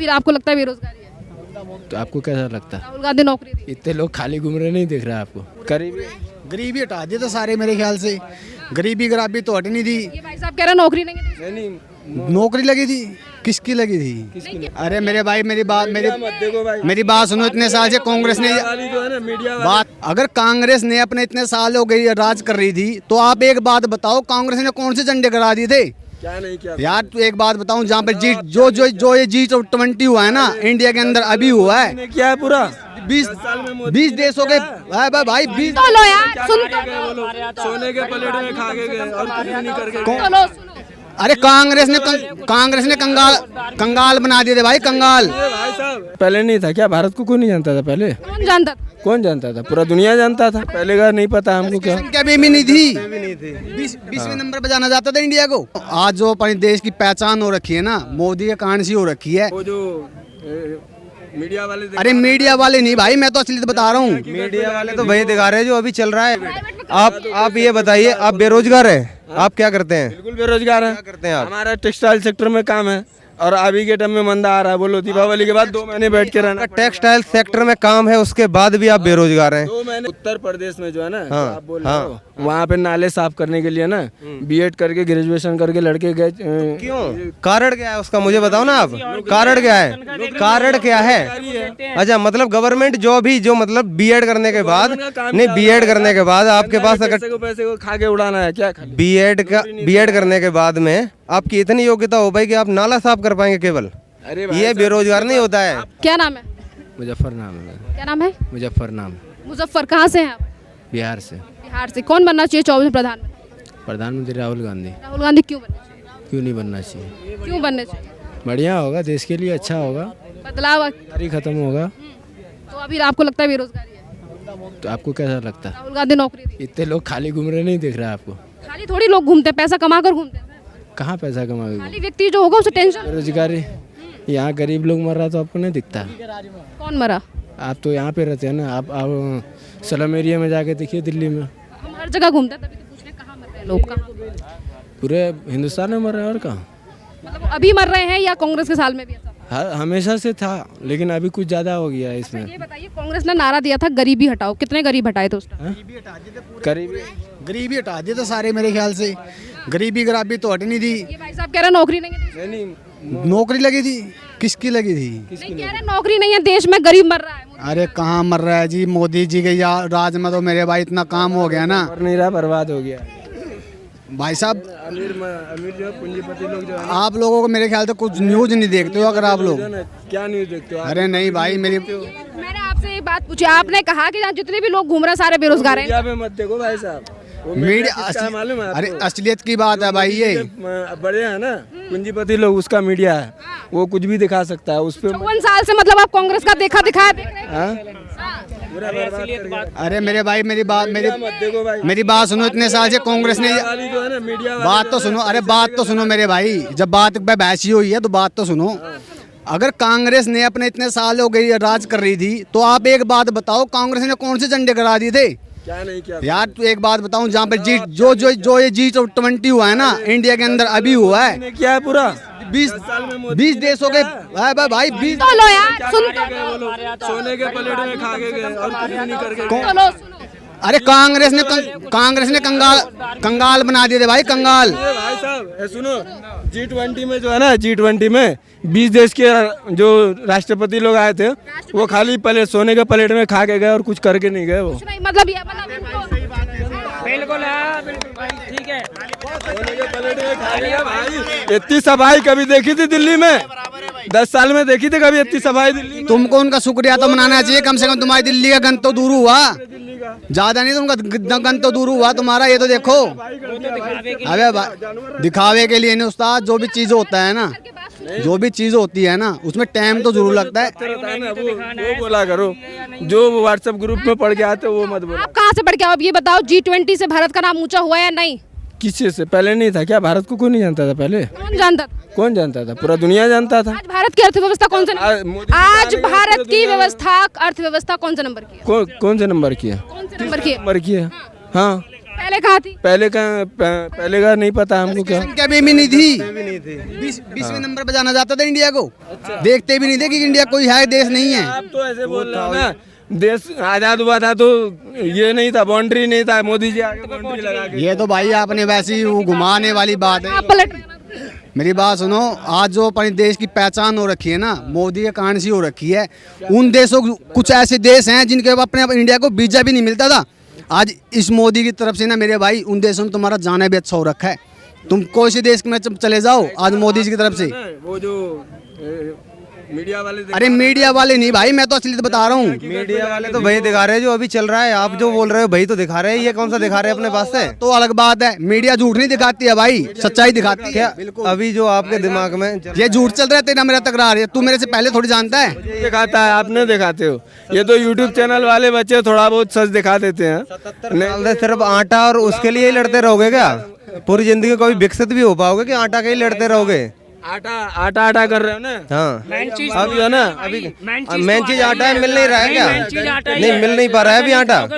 फिर आपको लगता है बेरोजगारी है? तो आपको कैसा लगता है? राहुल गांधी नौकरी दी। इतने लोग खाली घूम रहे नहीं दिख रहा है आपको? गरीबी गरीबी हटा दिए तो सारे मेरे ख्याल से गरीबी गराबी तो हट नहीं दी। ये भाई साहब कह रहे हैं नौकरी नहीं है देश में। नौकरी लगी थी, किसकी लगी थी? अरे मेरे भाई मेरी बात सुनो। इतने साल से कांग्रेस ने बात, अगर कांग्रेस ने अपने इतने साल हो गई राज कर रही थी तो आप एक बात बताओ, कांग्रेस ने कौन से झंडे करा दिए थे? क्या नहीं किया यार तू एक बात बताऊं, जहाँ पे जो ये G20 हुआ है ना इंडिया के अंदर अभी हुआ है, क्या है पूरा 20 देशों के भाई 20 तो लो यार, सुन तो लो। सोने के प्लेट में खा के गए और कुछ नहीं करके तो लो, सुनो। अरे कांग्रेस ने कंगाल बना दिए थे भाई, कंगाल। भाई साहब पहले नहीं था क्या? भारत को कोई नहीं जानता था पहले? कौन जानता था? कौन जानता था? पूरा दुनिया जानता था। पहले का नहीं पता हमको क्या? संख्या भी नहीं थी, 20वें नंबर पे जाना जाता था इंडिया को। आज जो अपने देश की पहचान हो रखी है ना, मोदी के कारण से हो रखी है। वो जो मीडिया वाले अरे मीडिया वाले नहीं भाई, मैं तो असलियत बता रहा हूँ। मीडिया वाले तो वही दिखा रहे हैं जो अभी चल रहा है। आप ये बताइए, आप बेरोजगार हैं, आप क्या करते हैं? बिल्कुल बेरोजगार है। क्या करते हैं आप? हमारा टेक्सटाइल सेक्टर में काम है और अभी के टाइम में मंदा आ रहा है। बोलो दीपावली के बाद 2 महीने बैठ के रहना। टेक्सटाइल सेक्टर में काम है, उसके बाद भी आप बेरोजगार हैं। 2 महीने उत्तर प्रदेश में जो है ना, हाँ, आप बोल रहे हो वहाँ पे नाले साफ करने के लिए ना बीएड करके ग्रेजुएशन करके लड़के गए। क्यों? कारण क्या है उसका मुझे बताओ ना आप। कारण क्या है? कारण क्या है? अच्छा, मतलब गवर्नमेंट जॉब ही जो, मतलब बीएड करने के बाद नहीं, बीएड करने के बाद आपके पास अगर पैसे को खा के उड़ाना है क्या? बीएड करने के बाद में आपकी इतनी योग्यता हो पाई कि आप नाला साफ कर पाएंगे केवल? अरे ये बेरोजगार नहीं होता है। क्या नाम है? मुजफ्फर नाम है। क्या नाम है? मुजफ्फर नाम। मुजफ्फर, कहाँ से हैं आप? बिहार से। बिहार से। कौन बनना चाहिए 24 प्रधानमंत्री? प्रधानमंत्री राहुल गांधी। राहुल गांधी क्यों बनना चाहिए? क्यों नहीं बनना चाहिए? क्यों बनना चाहिए? बढ़िया होगा, देश के लिए अच्छा होगा, बदलाव। बेरोजगारी खत्म होगा। तो अभी आपको लगता है बेरोजगारी है? तो आपको कैसा लगता है? राहुल गांधी नौकरी दी। इतने लोग खाली घूम रहे नहीं दिख रहा है आपको? खाली थोड़ी लोग घूमते हैं, पैसा कमा कर घूमते हैं। कहाँ पैसा कमाओगे? खाली व्यक्ति जो होगा उसे टेंशन। बेरोजगारी, यहाँ गरीब लोग मर रहा तो आपको नहीं दिखता? कौन मरा? आप तो यहाँ पे रहते हैं ना, आप स्लम एरिया में जाके देखिए दिल्ली में। हम हर जगह घूमते हैं, तभी तो पूछ रहे हैं कहाँ मर रहे हैं लोग, कहाँ? पूरे हिंदुस्तान में मर रहे हैं और कहाँ? मतलब अभी मर रहे हैं या कांग्रेस के साल में भी ऐसा था? हाँ, हमेशा से था, लेकिन अभी कुछ ज़्यादा हो गया है इसमें। ये बताइए, कांग्रेस ने नारा दिया था गरीबी हटाओ, कितने गरीब हटाए थे उस टाइम? गरीबी हटा दिए तो सारे मेरे ख्याल से गरीबी गराबी तो हट नहीं दी। ये भाई साहब कह रहे हैं नौकरी नहीं है देश में। नौकरी लगी थी, किसकी लगी थी? नहीं कह रहे नौकरी नहीं है देश में, गरीब मर रहा है। अरे कहाँ मर रहा है जी, मोदी जी के राज में तो मेरे भाई इतना काम हो गया ना। और नहीं रहा, बर्बाद हो गया भाई साहब। अमीर जो है, पूंजीपति लोग जो है ना, आप लोगों को मेरे ख्याल से कुछ न्यूज नहीं देखते हो अगर आप लोग। क्या न्यूज देखते हो? अरे नहीं भाई, मेरी मैंने आपसे एक बात पूछी, आपने कहा कि जहाँ जितने भी लोग घूम रहे हैं सारे बेरोजगार हैं। मीडिया पे मत देखो भाई साहब, वो मीडिया मालूम है? अरे असलियत की बात है भाई, ये बड़े हैं ना पूंजीपति लोग, उसका मीडिया है, वो कुछ भी दिखा सकता है उस पे। 54 साल से मतलब आप कांग्रेस का देखा दिखाया देख रहे हैं। अरे मेरे भाई मेरी देखो भाई, मेरी बात सुनो। इतने साल से कांग्रेस ने जो है ना मीडिया बात तो सुनो। अरे बात तो सुनो मेरे भाई, जब बात पे बहस ही हुई है तो बात तो सुनो। अगर कांग्रेस ने अपने इतने साल हो गई राज कर रही थी तो आप एक बात बताओ, कांग्रेस ने कौन से झंडे करा दिए थे? क्या नहीं किया यार तू एक बात बताऊं, जहाँ पे जो ये G20 हुआ है ना इंडिया के अंदर अभी हुआ है, क्या है पूरा 20 देशों के भाई 20 तो लो यार, सुन तो लो। सोने के प्लेट में खा के गए और कुछ नहीं करके। तो लो, सुनो। अरे कांग्रेस ने कंगाल बना दिए थे भाई, कंगाल। भाई साहब सुनो, G20 में जो है ना, G20 में 20 देश के जो राष्ट्रपति लोग आए थे, वो खाली प्लेट, सोने के प्लेट में खा के गए और कुछ करके नहीं गए। वो मतलब ये बिल्कुल है, बिल्कुल भाई, ठीक है। सोने के प्लेट में खा के गए भाई। इतनी सफाई कभी देखी थी दिल्ली में? 10 साल में देखी थी कभी इतनी सफाई दिल्ली में? तुमको उनका शुक्रिया तो मनाना चाहिए, कम से कम तुम्हारी दिल्ली का गंद तो दूर हुआ। ज्यादा नहीं, तुमका गंद तो दूर हुआ तुम्हारा, ये तो देखो। अबे दिखावे के लिए नहीं उस्ताद, जो भी चीज होता है ना, जो भी चीज होती है ना, उसमें टाइम तो जरूर लगता है। वो बोला करो, जो व्हाट्सएप ग्रुप में पढ़ के आते वो मत बोलो। आप कहाँ से पढ़ के आओ? अब ये बताओ, G20 से भारत का नाम ऊंचा हुआ या नहीं? किस चीज से? पहले नहीं था क्या? भारत को कोई नहीं जानता था पहले? कौन जानता था? कौन जानता था? पूरा दुनिया जानता था। आज भारत की अर्थव्यवस्था कौन से आज भारत की अर्थव्यवस्था कौन से नंबर की है? कौन से नंबर की है? कौन से नंबर की है? नंबर की है। हाँ, पहले कहाँ थी? पहले का नहीं पता हमको क्या। संख्या भी नहीं थी, 20वें नंबर पे जाना जाता था इंडिया को। देखते भी नहीं थे कि इंडिया कोई है, देश नहीं है। आप तो ऐसे बोल रहे हो ना, देश आजाद हुआ था तो ये नहीं था, बाउंड्री नहीं था, मोदी जी आके बाउंड्री लगा के। ये तो भाई आपने वैसे ही वो घुमाने वाली बात है। आप पलट रहे हैं ना। मेरी बात सुनो, आज जो अपने देश की पहचान हो रखी है ना, मोदी के कारण से हो रखी है। उन देशों, कुछ ऐसे देश हैं जिनके अपने इंडिया को वीजा भी नहीं मिलता था। आज इस मोदी की तरफ से ना मेरे भाई, उन देशों में तुम्हारा जाना भी अच्छा हो रखा है। तुम कोई से देश में चले जाओ, आज मोदी जी की तरफ से। वो जो मीडिया वाले, अरे मीडिया वाले नहीं भाई, मैं तो असलियत बता रहा हूँ। मीडिया वाले तो वही दिखा रहे हैं जो अभी चल रहा है। आप जो बोल रहे हो वही तो दिखा रहे हैं। ये कौन सा दिखा रहे हैं अपने पास से? तो अलग बात है, मीडिया झूठ नहीं दिखाती है भाई, सच्चाई दिखाती है। क्या अभी जो आपके दिमाग में ये झूठ चल रहा है, तेरा मेरा तकरार है। तू मेरे से पहले थोड़ी जानता है। दिखाता है, आप नहीं दिखाते हो। ये तो यूट्यूब चैनल वाले बच्चे थोड़ा बहुत सच दिखा देते हैं। 77 साल से सिर्फ आटा और उसके लिए ही लड़ते रहोगे क्या? पूरी जिंदगी कभी विकसित भी हो पाओगे कि आटा के ही लड़ते रहोगे? आटा कर रहे हो ना। हाँ, अब जो है ना, अभी मेन चीज आटा है, मिल नहीं रहा है क्या? नहीं, मिल नहीं पा रहा है अभी आटा। ठीक है,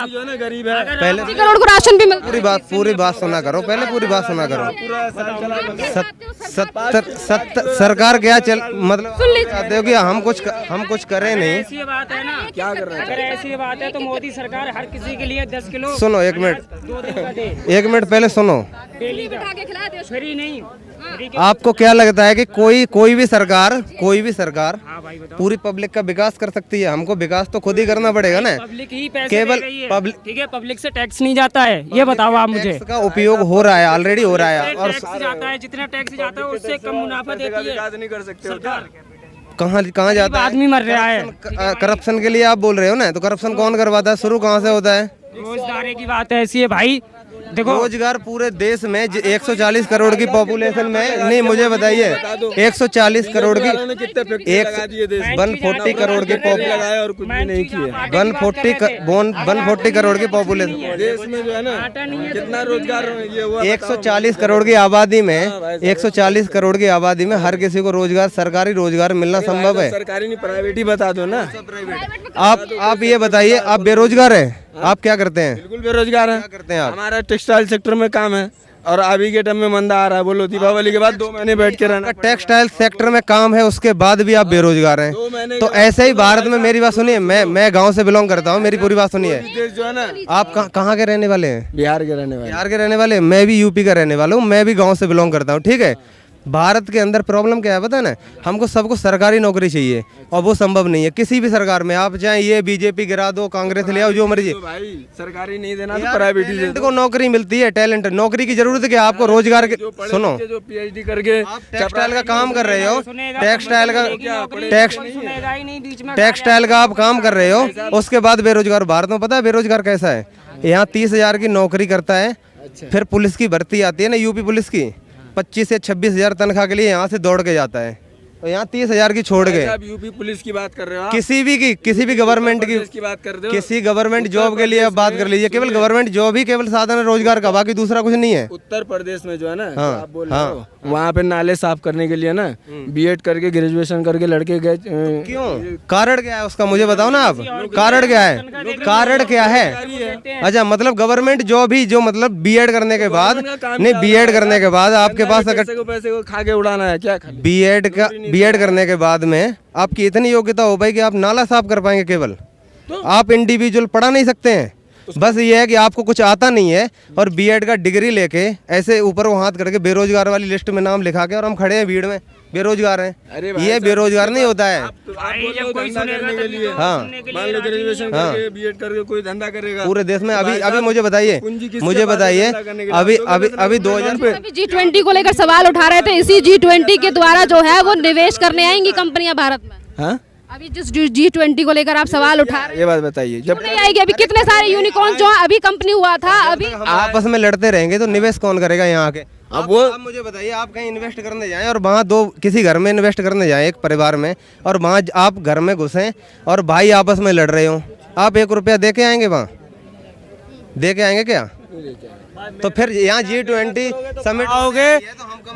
जो है ना गरीब है, पहले 80 करोड़ को राशन भी मिलता है। पूरी बात सुना करो, पहले पूरी बात सुना करो। 70 सरकार क्या चल, मतलब चाहते हो कि हम कुछ करें नहीं? ऐसी बात है ना, क्या कर रहे हैं? अगर ऐसी बात है तो मोदी सरकार हर किसी के लिए 10 किलो। सुनो एक मिनट, 2 दिन का दे, 1 मिनट पहले सुनो। डेली का बिठा के खिला दे। फ्री नहीं। आपको क्या लगता है कि कोई भी सरकार हाँ भाई बताओ। पूरी पब्लिक का विकास कर सकती है? हमको विकास तो खुद ही करना पड़ेगा ना। पब्लिक ही पैसे केवल दे रही है। पब्लिक, ठीक है, पब्लिक से टैक्स नहीं जाता है, ये बताओ आप मुझे। टैक्स का उपयोग हो रहा है, ऑलरेडी हो रहा है। और टैक्स जाता है, जितना टैक्स जाता है उससे कम मुनाफा देती है विकास नहीं कर सकते हो। सरकार। कहाँ जाता है? आदमी मर रहा है। करप्शन के लिए आप बोल रहे हो ना, तो करप्शन कौन करवाता है? शुरू कहाँ से होता है? रोजगार की बात ऐसी है भाई, देखो रोजगार पूरे देश में 140 करोड़ की पॉपुलेशन में, नहीं मुझे बताइए, 140 करोड़ की, 140 करोड़ की लगाया और कुछ भी नहीं किया। 140 करोड़ की पॉपुलेशन देश में जो है ना, कितना रोजगार ये हुआ। 140 करोड़ की आबादी में, 140 करोड़ की आबादी में हर किसी को रोजगार, सरकारी रोजगार मिलना संभव है? सरकारी नहीं, प्राइवेट ही बता दो ना। आप ये बताइए, आप बेरोजगार हैं? आप क्या करते हैं? बिल्कुल बेरोजगार है। क्या करते हैं आप? हमारा टेक्सटाइल सेक्टर में काम है और अभी के टाइम में मंदा आ रहा है। बोलो दीपावली के बाद 2 महीने बैठ के रहना। टेक्सटाइल सेक्टर में काम है, उसके बाद भी आप बेरोजगार हैं। 2 महीने तो ऐसे ही भारत में, मेरी बात सुनिए, मैं गांव से बिलोंग करता हूं, मेरी पूरी बात सुनिए। देश जो है ना, आप कहाँ के रहने वाले हैं? बिहार के रहने वाले। बिहार के रहने वाले? मैं भी यूपी का रहने वाला हूँ, मैं भी गांव से बिलोंग करता हूँ। ठीक है, भारत के अंदर प्रॉब्लम क्या है पता है ना? हमको सबको सरकारी नौकरी चाहिए और वो संभव नहीं है किसी भी सरकार में। आप चाहे ये बीजेपी गिरा दो, कांग्रेस ले आओ, जो मर्जी। तो भाई सरकारी नहीं देना तो प्राइवेट ही दे टैलेंट दो। को नौकरी मिलती है, टैलेंट, नौकरी की जरूरत है क्या आपको? रोजगार के, सुनो, जो PhD करके टेक्सटाइल का काम कर रहे हो, टेक्सटाइल का सुनेगा ही नहीं बीच में। टेक्सटाइल का आप काम कर रहे हो, उसके बाद बेरोजगार। भारत में पता है बेरोजगार कैसा है? यहाँ 30,000 की नौकरी करता है, फिर पुलिस की भर्ती आती है ना, यूपी पुलिस की, 25 से 26,000 तनख्वाह के लिए यहाँ से दौड़ के जाता है, और यहाँ 30,000 की छोड़ गए। आप यूपी पुलिस की बात कर रहे हो आप? किसी भी गवर्नमेंट की बात कर रहे हो? किसी गवर्नमेंट जॉब के लिए आप बात कर लीजिए। केवल गवर्नमेंट जॉब ही केवल साधन है रोजगार का, बाकी दूसरा कुछ नहीं है। उत्तर प्रदेश में जो है ना, हाँ, जो आप बोल रहे हो, वहाँ पे नाले साफ करने के लिए ना B.Ed करके, ग्रेजुएशन करके लड़के गए। क्यों? कारण क्या है उसका मुझे बताओ ना आप। कारण क्या है? कारण क्या है? अच्छा, मतलब गवर्नमेंट जॉब ही, जो मतलब B.Ed करने के बाद, नहीं B.Ed करने के बाद आपके पास अगर पैसे को खा के उड़ाना है क्या? B.Ed करने के बाद में आपकी इतनी योग्यता हो पाई कि आप नाला साफ कर पाएंगे केवल? आप इंडिविजुअल पढ़ा नहीं सकते हैं। बस ये है कि आपको कुछ आता नहीं है और B.Ed का डिग्री लेके ऐसे ऊपर वो हाथ करके बेरोजगार वाली लिस्ट में नाम लिखा के, और हम खड़े हैं भीड़ में, बेरोजगार हैं। ये बेरोजगार नहीं होता है। जब कोई सुनेगा के लिए, हाँ, मान लो ग्रेजुएशन करके B.Ed करके कोई धंधा करेगा पूरे देश में। अभी मुझे बताइए, अभी 2000 अभी G20 को लेकर सवाल उठा रहे थे। इसी G20 के द्वारा जो है वो निवेश करने आएंगी कंपनियां भारत में। हाँ? अभी जिस G20 को लेकर आप सवाल उठा रहे हैं, ये बात बताइए, जब नहीं आएगी। अभी कितने सारे यूनिकॉर्न जो अभी कंपनी हुआ था, अभी आपस में लड़ते रहेंगे तो निवेश कौन करेगा यहाँ के? अब वो आप मुझे बताइए, आप कहीं इन्वेस्ट करने जाएं और वहाँ किसी घर में इन्वेस्ट करने जाएं, एक परिवार में, और वहाँ आप घर में घुसें और भाई आपस में लड़ रहे हो, आप 1 रुपया दे के आएंगे? वहाँ दे के आएंगे क्या? तो फिर यहाँ G20 समिट आओगे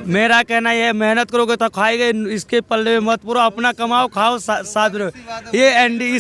मेरा कहना ये है, मेहनत करोगे तो खाएगे, इसके पल्ले में मत पूरा, अपना कमाओ खाओ साथ रहो। ये एनडी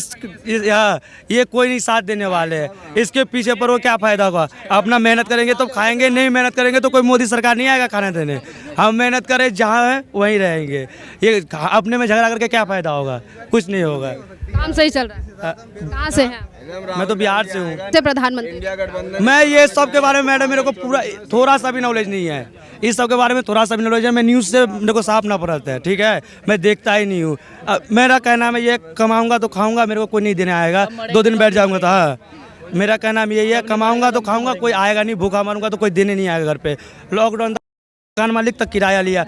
ये कोई नहीं साथ देने वाले है, इसके पीछे पर वो क्या फायदा होगा। अपना मेहनत करेंगे तो खाएंगे, नहीं मेहनत करेंगे तो कोई मोदी सरकार नहीं आएगा खाना देने। हम मेहनत करें जहाँ है वहीं रहेंगे, ये अपने में झगड़ा करके क्या फायदा होगा, कुछ नहीं होगा। काम सही चल रहा है। कहाँ से हैं? मैं तो बिहार से हूँ। से प्रधानमंत्री मैं ये सब के बारे में मैडम मेरे को पूरा थोड़ा सा भी नॉलेज नहीं है, इस सब के बारे में थोड़ा सा भी नॉलेज है। मैं न्यूज़ से मेरे को साफ ना पड़ता है, ठीक है, मैं देखता ही नहीं हूँ। मेरा कहना है ये कमाऊंगा तो खाऊंगा, मेरे को कोई नहीं देने आएगा, 2 दिन बैठ जाऊंगा तो। हाँ, मेरा कहना यही है, कमाऊंगा तो खाऊंगा, कोई आएगा नहीं, भूखा मारूंगा तो कोई देने नहीं आएगा घर पे। लॉकडाउन मकान मालिक तक किराया लिया,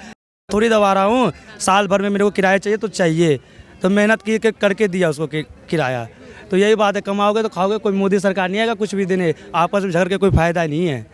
थोड़ी दबा रहा हूँ, साल भर में मेरे को किराया चाहिए तो चाहिए, तो मेहनत की करके दिया उसको किराया। तो यही बात है, कमाओगे तो खाओगे, कोई मोदी सरकार नहीं आएगा कुछ भी देने, आपस में झगड़ के कोई फायदा नहीं है।